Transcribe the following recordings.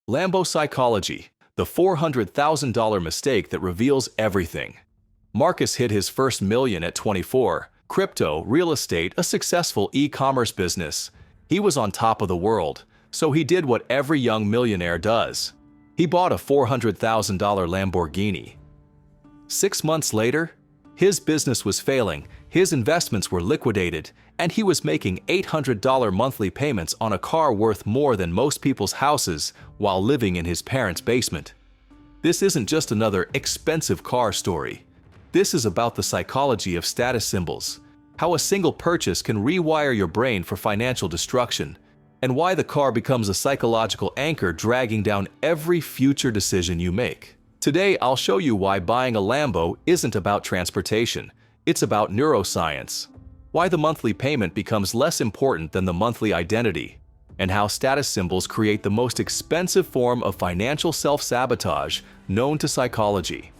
Lambo psychology, the $400,000 mistake that reveals everything. Marcus hit his first million at 24. Crypto, real estate, a successful e-commerce business. He was on top of the world, so he did what every young millionaire does. He bought a $400,000 Lamborghini. 6 months later, his business was failing, his investments were liquidated, and he was making $800 monthly payments on a car worth more than most people's houses while living in his parents' basement. This isn't just another expensive car story. This is about the psychology of status symbols, how a single purchase can rewire your brain for financial destruction, and why the car becomes a psychological anchor dragging down every future decision you make. Today, I'll show you why buying a Lambo isn't about transportation. It's about neuroscience, why the monthly payment becomes less important than the monthly identity, and how status symbols create the most expensive form of financial self-sabotage known to psychology.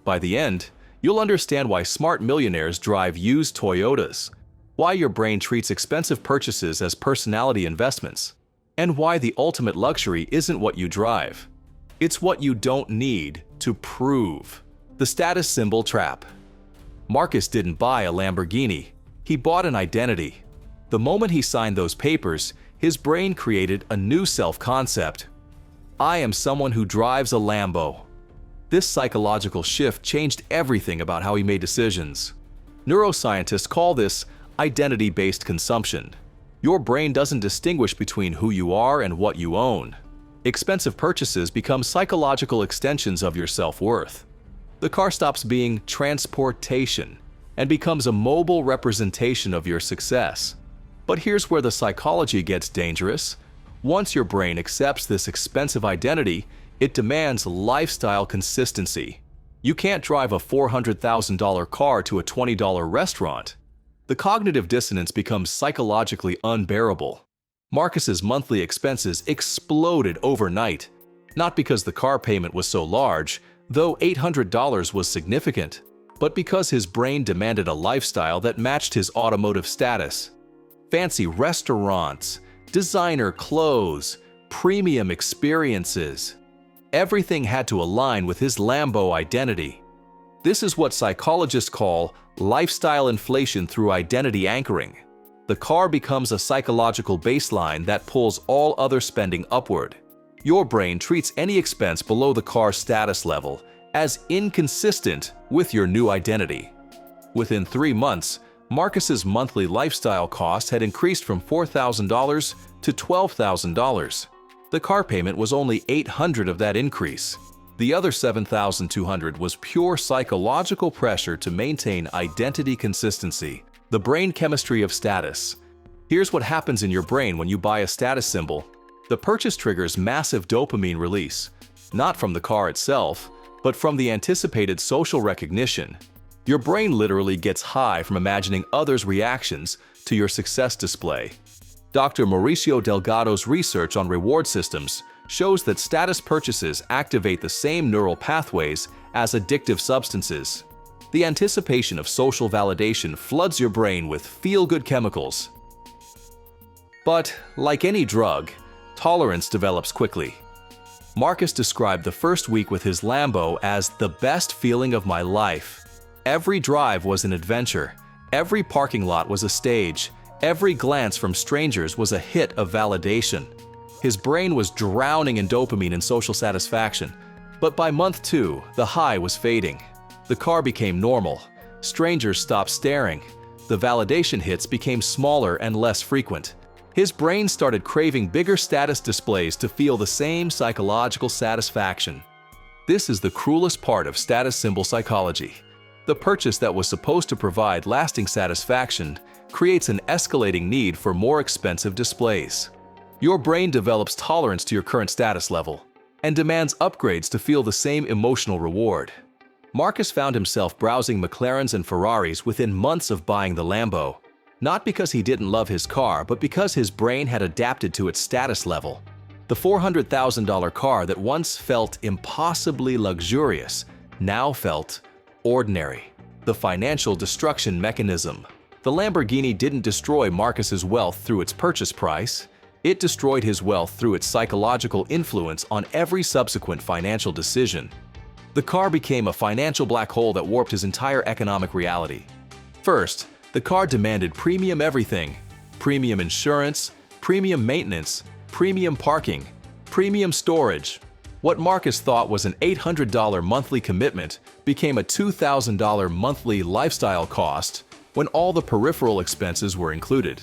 By the end, you'll understand why smart millionaires drive used Toyotas, why your brain treats expensive purchases as personality investments, and why the ultimate luxury isn't what you drive. It's what you don't need to prove. The status symbol trap. Marcus didn't buy a Lamborghini. He bought an identity. The moment he signed those papers, his brain created a new self-concept. I am someone who drives a Lambo. This psychological shift changed everything about how he made decisions. Neuroscientists call this identity-based consumption. Your brain doesn't distinguish between who you are and what you own. Expensive purchases become psychological extensions of your self-worth. The car stops being transportation and becomes a mobile representation of your success. But here's where the psychology gets dangerous. Once your brain accepts this expensive identity, it demands lifestyle consistency. You can't drive a $400,000 car to a $20 restaurant. The cognitive dissonance becomes psychologically unbearable. Marcus's monthly expenses exploded overnight, not because the car payment was so large, though $800 was significant, but because his brain demanded a lifestyle that matched his automotive status. Fancy restaurants, designer clothes, premium experiences. Everything had to align with his Lambo identity. This is what psychologists call lifestyle inflation through identity anchoring. The car becomes a psychological baseline that pulls all other spending upward. Your brain treats any expense below the car's status level as inconsistent with your new identity. Within 3 months, Marcus's monthly lifestyle cost had increased from $4,000 to $12,000. The car payment was only $800 of that increase. The other $7,200 was pure psychological pressure to maintain identity consistency. The brain chemistry of status. Here's what happens in your brain when you buy a status symbol. The purchase triggers massive dopamine release, not from the car itself, but from the anticipated social recognition. Your brain literally gets high from imagining others' reactions to your success display. Dr. Mauricio Delgado's research on reward systems shows that status purchases activate the same neural pathways as addictive substances. The anticipation of social validation floods your brain with feel-good chemicals. But, like any drug, tolerance develops quickly. Marcus described the first week with his Lambo as the best feeling of my life. Every drive was an adventure. Every parking lot was a stage. Every glance from strangers was a hit of validation. His brain was drowning in dopamine and social satisfaction. But by month 2, the high was fading. The car became normal. Strangers stopped staring. The validation hits became smaller and less frequent. His brain started craving bigger status displays to feel the same psychological satisfaction. This is the cruelest part of status symbol psychology. The purchase that was supposed to provide lasting satisfaction creates an escalating need for more expensive displays. Your brain develops tolerance to your current status level and demands upgrades to feel the same emotional reward. Marcus found himself browsing McLarens and Ferraris within months of buying the Lambo, not because he didn't love his car, but because his brain had adapted to its status level. The $400,000 car that once felt impossibly luxurious now felt ordinary. The financial destruction mechanism. The Lamborghini didn't destroy Marcus's wealth through its purchase price. It destroyed his wealth through its psychological influence on every subsequent financial decision. The car became a financial black hole that warped his entire economic reality. First, the car demanded premium everything: premium insurance, premium maintenance, premium parking, premium storage. What Marcus thought was an $800 monthly commitment became a $2,000 monthly lifestyle cost when all the peripheral expenses were included.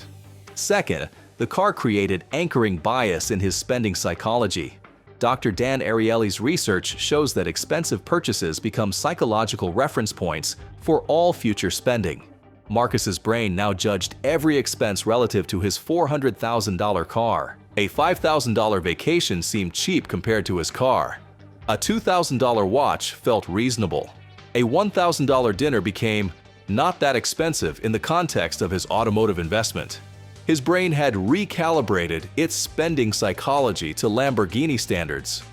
Second, the car created anchoring bias in his spending psychology. Dr. Dan Ariely's research shows that expensive purchases become psychological reference points for all future spending. Marcus's brain now judged every expense relative to his $400,000 car. A $5,000 vacation seemed cheap compared to his car. A $2,000 watch felt reasonable. A $1,000 dinner became not that expensive in the context of his automotive investment. His brain had recalibrated its spending psychology to Lamborghini standards.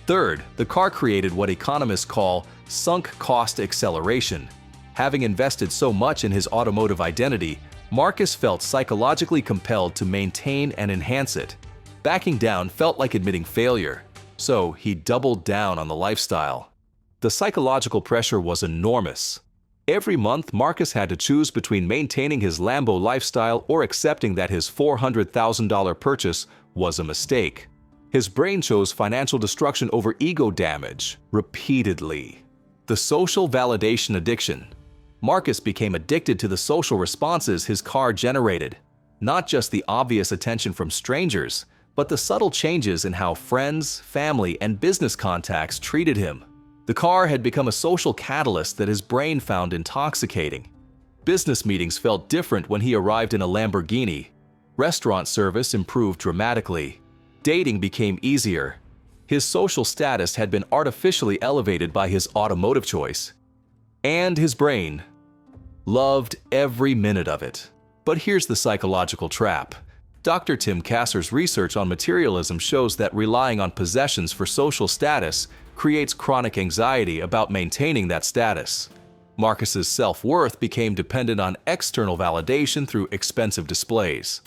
Third, the car created what economists call sunk cost acceleration. Having invested so much in his automotive identity, Marcus felt psychologically compelled to maintain and enhance it. Backing down felt like admitting failure, so he doubled down on the lifestyle. The psychological pressure was enormous. Every month, Marcus had to choose between maintaining his Lambo lifestyle or accepting that his $400,000 purchase was a mistake. His brain chose financial destruction over ego damage repeatedly. The social validation addiction. Marcus became addicted to the social responses his car generated. Not just the obvious attention from strangers, but the subtle changes in how friends, family, and business contacts treated him. The car had become a social catalyst that his brain found intoxicating. Business meetings felt different when he arrived in a Lamborghini. Restaurant service improved dramatically. Dating became easier. His social status had been artificially elevated by his automotive choice. And his brain loved every minute of it. But here's the psychological trap. Dr. Tim Kasser's research on materialism shows that relying on possessions for social status creates chronic anxiety about maintaining that status. Marcus's self-worth became dependent on external validation through expensive displays.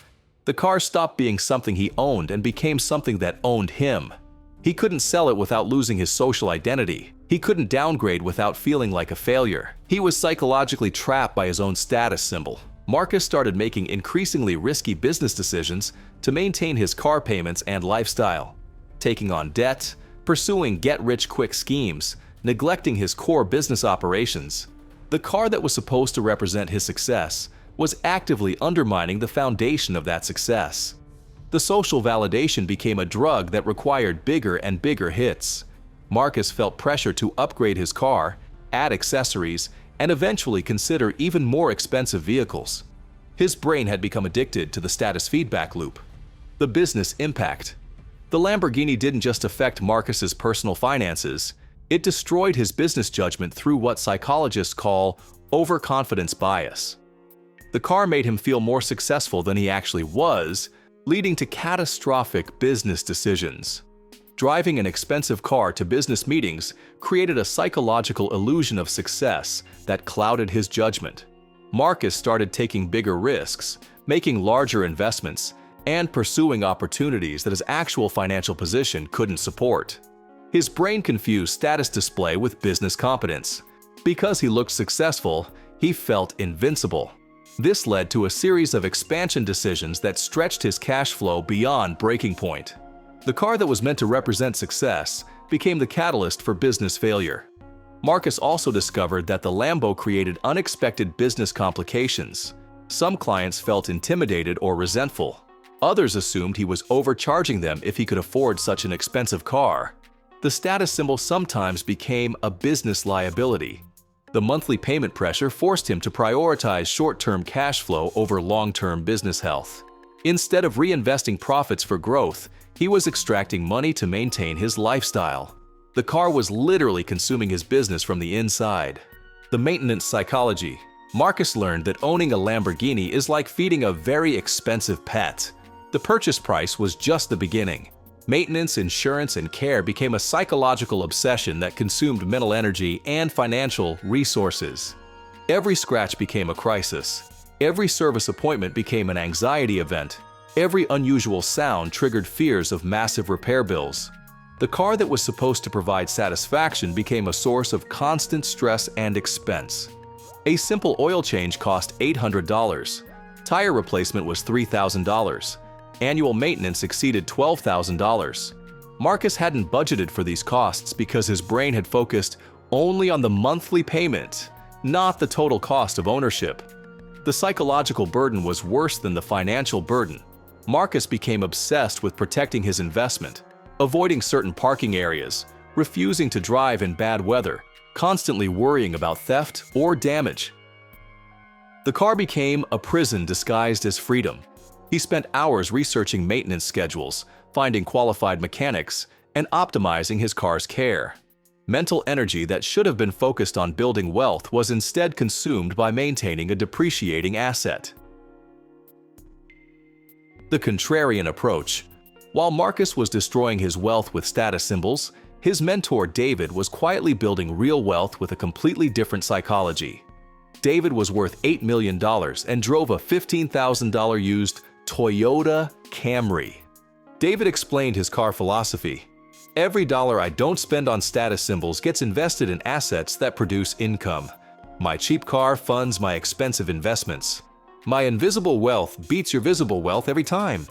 The car stopped being something he owned and became something that owned him. He couldn't sell it without losing his social identity. He couldn't downgrade without feeling like a failure. He was psychologically trapped by his own status symbol. Marcus started making increasingly risky business decisions to maintain his car payments and lifestyle, taking on debt, pursuing get-rich-quick schemes, neglecting his core business operations. The car that was supposed to represent his success was actively undermining the foundation of that success. The social validation became a drug that required bigger and bigger hits. Marcus felt pressure to upgrade his car, add accessories, and eventually consider even more expensive vehicles. His brain had become addicted to the status feedback loop. The business impact. The Lamborghini didn't just affect Marcus's personal finances, it destroyed his business judgment through what psychologists call overconfidence bias. The car made him feel more successful than he actually was, leading to catastrophic business decisions. Driving an expensive car to business meetings created a psychological illusion of success that clouded his judgment. Marcus started taking bigger risks, making larger investments, and pursuing opportunities that his actual financial position couldn't support. His brain confused status display with business competence. Because he looked successful, he felt invincible. This led to a series of expansion decisions that stretched his cash flow beyond breaking point. The car that was meant to represent success became the catalyst for business failure. Marcus also discovered that the Lambo created unexpected business complications. Some clients felt intimidated or resentful. Others assumed he was overcharging them if he could afford such an expensive car. The status symbol sometimes became a business liability. The monthly payment pressure forced him to prioritize short-term cash flow over long-term business health. Instead of reinvesting profits for growth, he was extracting money to maintain his lifestyle. The car was literally consuming his business from the inside. The maintenance psychology. Marcus learned that owning a Lamborghini is like feeding a very expensive pet. The purchase price was just the beginning. Maintenance, insurance, and care became a psychological obsession that consumed mental energy and financial resources. Every scratch became a crisis. Every service appointment became an anxiety event. Every unusual sound triggered fears of massive repair bills. The car that was supposed to provide satisfaction became a source of constant stress and expense. A simple oil change cost $800. Tire replacement was $3,000. Annual maintenance exceeded $12,000. Marcus hadn't budgeted for these costs because his brain had focused only on the monthly payment, not the total cost of ownership. The psychological burden was worse than the financial burden. Marcus became obsessed with protecting his investment, avoiding certain parking areas, refusing to drive in bad weather, constantly worrying about theft or damage. The car became a prison disguised as freedom. He spent hours researching maintenance schedules, finding qualified mechanics, and optimizing his car's care. Mental energy that should have been focused on building wealth was instead consumed by maintaining a depreciating asset. The contrarian approach. While Marcus was destroying his wealth with status symbols, his mentor David was quietly building real wealth with a completely different psychology. David was worth $8 million and drove a $15,000 used Toyota Camry. David explained his car philosophy. Every dollar I don't spend on status symbols gets invested in assets that produce income. My cheap car funds my expensive investments. My invisible wealth beats your visible wealth every time.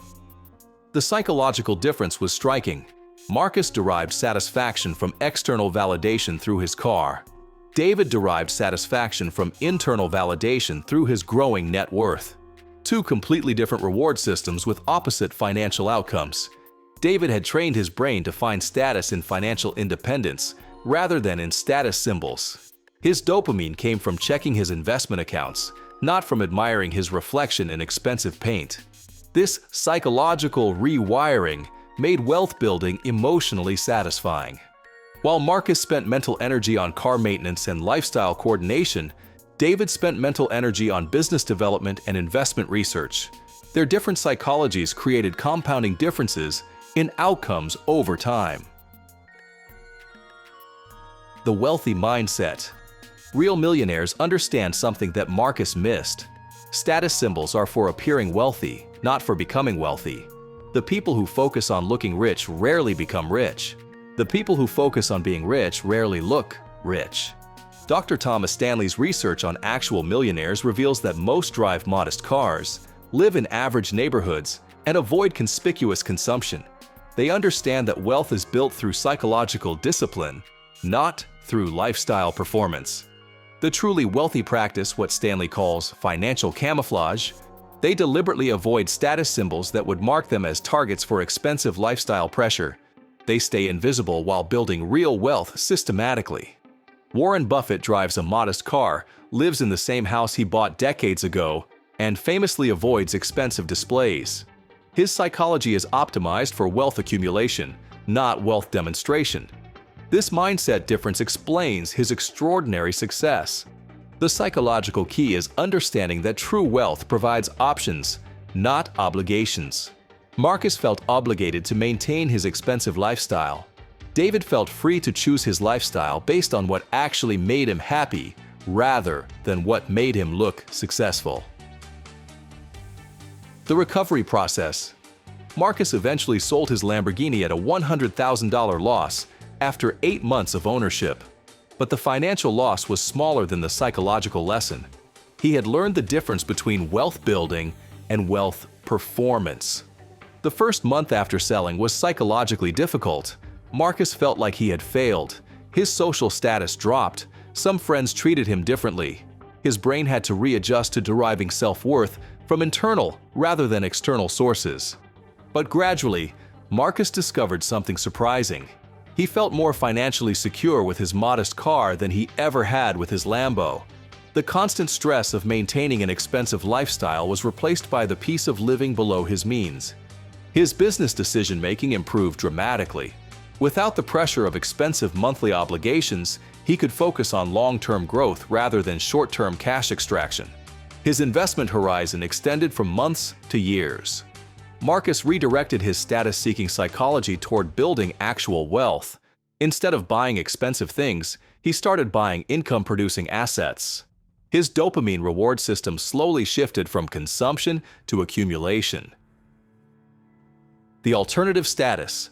The psychological difference was striking. Marcus derived satisfaction from external validation through his car. David derived satisfaction from internal validation through his growing net worth. Two completely different reward systems with opposite financial outcomes. David had trained his brain to find status in financial independence rather than in status symbols. His dopamine came from checking his investment accounts, not from admiring his reflection in expensive paint. This psychological rewiring made wealth building emotionally satisfying. While Marcus spent mental energy on car maintenance and lifestyle coordination, David spent mental energy on business development and investment research. Their different psychologies created compounding differences in outcomes over time. The wealthy mindset. Real millionaires understand something that Marcus missed. Status symbols are for appearing wealthy, not for becoming wealthy. The people who focus on looking rich rarely become rich. The people who focus on being rich rarely look rich. Dr. Thomas Stanley's research on actual millionaires reveals that most drive modest cars, live in average neighborhoods, and avoid conspicuous consumption. They understand that wealth is built through psychological discipline, not through lifestyle performance. The truly wealthy practice what Stanley calls financial camouflage. They deliberately avoid status symbols that would mark them as targets for expensive lifestyle pressure. They stay invisible while building real wealth systematically. Warren Buffett drives a modest car, lives in the same house he bought decades ago, and famously avoids expensive displays. His psychology is optimized for wealth accumulation, not wealth demonstration. This mindset difference explains his extraordinary success. The psychological key is understanding that true wealth provides options, not obligations. Marcus felt obligated to maintain his expensive lifestyle. David felt free to choose his lifestyle based on what actually made him happy rather than what made him look successful. The recovery process. Marcus eventually sold his Lamborghini at a $100,000 loss after 8 months of ownership. But the financial loss was smaller than the psychological lesson. He had learned the difference between wealth building and wealth performance. The first month after selling was psychologically difficult. Marcus felt like he had failed. His social status dropped. Some friends treated him differently. His brain had to readjust to deriving self-worth from internal rather than external sources. But gradually, Marcus discovered something surprising. He felt more financially secure with his modest car than he ever had with his Lambo. The constant stress of maintaining an expensive lifestyle was replaced by the peace of living below his means. His business decision-making improved dramatically. Without the pressure of expensive monthly obligations, he could focus on long-term growth rather than short-term cash extraction. His investment horizon extended from months to years. Marcus redirected his status-seeking psychology toward building actual wealth. Instead of buying expensive things, he started buying income-producing assets. His dopamine reward system slowly shifted from consumption to accumulation. The alternative status.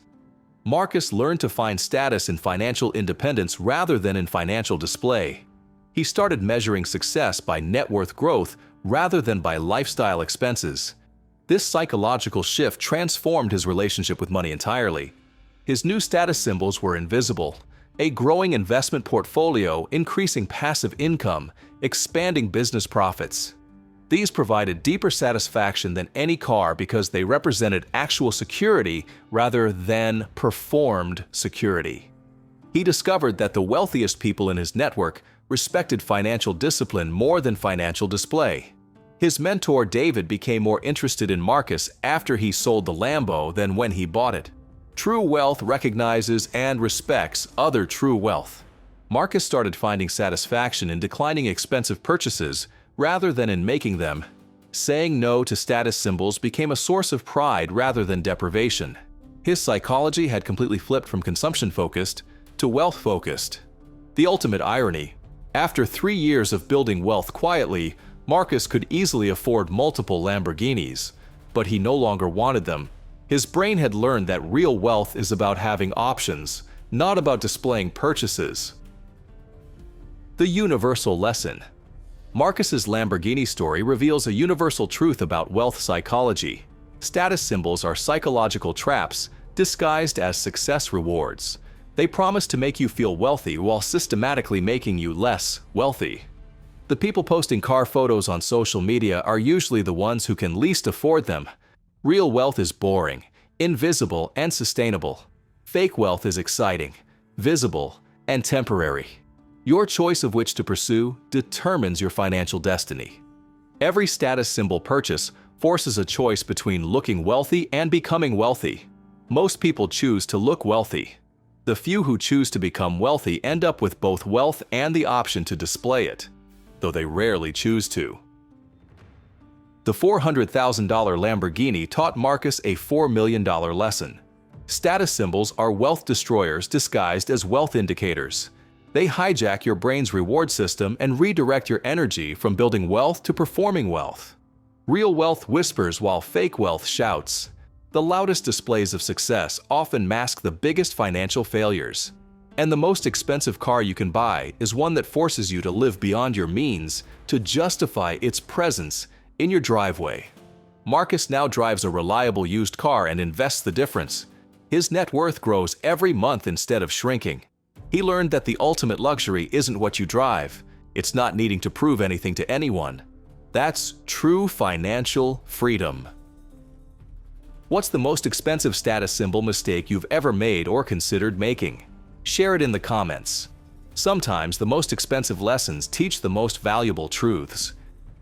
Marcus learned to find status in financial independence rather than in financial display. He started measuring success by net worth growth rather than by lifestyle expenses. This psychological shift transformed his relationship with money entirely. His new status symbols were invisible, a growing investment portfolio, increasing passive income, expanding business profits. These provided deeper satisfaction than any car because they represented actual security rather than performed security. He discovered that the wealthiest people in his network respected financial discipline more than financial display. His mentor David became more interested in Marcus after he sold the Lambo than when he bought it. True wealth recognizes and respects other true wealth. Marcus started finding satisfaction in declining expensive purchases rather than in making them. Saying no to status symbols became a source of pride rather than deprivation. His psychology had completely flipped from consumption-focused to wealth-focused. The ultimate irony. After 3 years of building wealth quietly, Marcus could easily afford multiple Lamborghinis, but he no longer wanted them. His brain had learned that real wealth is about having options, not about displaying purchases. The universal lesson. Marcus's Lamborghini story reveals a universal truth about wealth psychology. Status symbols are psychological traps disguised as success rewards. They promise to make you feel wealthy while systematically making you less wealthy. The people posting car photos on social media are usually the ones who can least afford them. Real wealth is boring, invisible, and sustainable. Fake wealth is exciting, visible, and temporary. Your choice of which to pursue determines your financial destiny. Every status symbol purchase forces a choice between looking wealthy and becoming wealthy. Most people choose to look wealthy. The few who choose to become wealthy end up with both wealth and the option to display it, though they rarely choose to. The $400,000 Lamborghini taught Marcus a $4 million lesson. Status symbols are wealth destroyers disguised as wealth indicators. They hijack your brain's reward system and redirect your energy from building wealth to performing wealth. Real wealth whispers while fake wealth shouts. The loudest displays of success often mask the biggest financial failures. And the most expensive car you can buy is one that forces you to live beyond your means to justify its presence in your driveway. Marcus now drives a reliable used car and invests the difference. His net worth grows every month instead of shrinking. He learned that the ultimate luxury isn't what you drive. It's not needing to prove anything to anyone. That's true financial freedom. What's the most expensive status symbol mistake you've ever made or considered making? Share it in the comments. Sometimes the most expensive lessons teach the most valuable truths.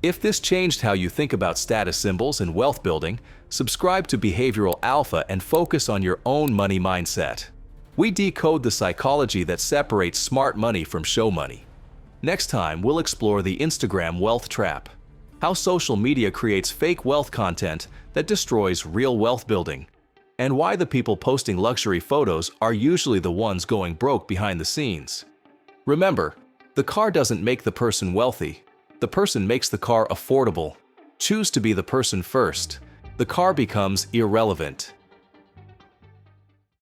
If this changed how you think about status symbols and wealth building, subscribe to Behavioral Alpha and focus on your own money mindset. We decode the psychology that separates smart money from show money. Next time, we'll explore the Instagram wealth trap, how social media creates fake wealth content that destroys real wealth building, and why the people posting luxury photos are usually the ones going broke behind the scenes. Remember, the car doesn't make the person wealthy. The person makes the car affordable. Choose to be the person first. The car becomes irrelevant.